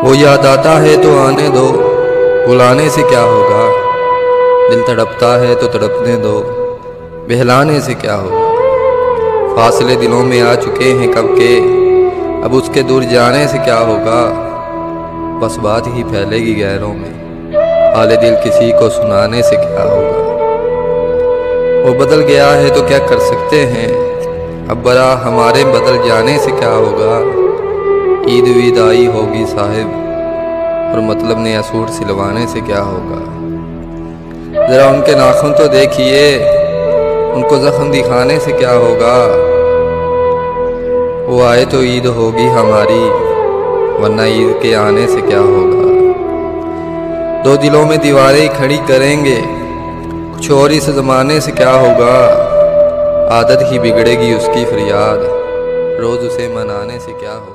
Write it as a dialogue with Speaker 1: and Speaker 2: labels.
Speaker 1: वो याद आता है तो आने दो, बुलाने से क्या होगा। दिल तड़पता है तो तड़पने दो, बहलाने से क्या होगा। फासले दिलों में आ चुके हैं कब के, अब उसके दूर जाने से क्या होगा। बस बात ही फैलेगी गैरों में, हाले दिल किसी को सुनाने से क्या होगा। वो बदल गया है तो क्या कर सकते हैं, अब बरा हमारे बदल जाने से क्या होगा। ईद वीद आई होगी साहिब, और मतलब नया सूट सिलवाने से क्या होगा। ज़रा उनके नाखून तो देखिए, उनको जख्म दिखाने से क्या होगा। वो आए तो ईद होगी हमारी, वरना ईद के आने से क्या होगा। दो दिलों में दीवारें खड़ी करेंगे, कुछ और इस ज़माने से क्या होगा। आदत ही बिगड़ेगी उसकी फरियाद, रोज़ उसे मनाने से क्या होगा।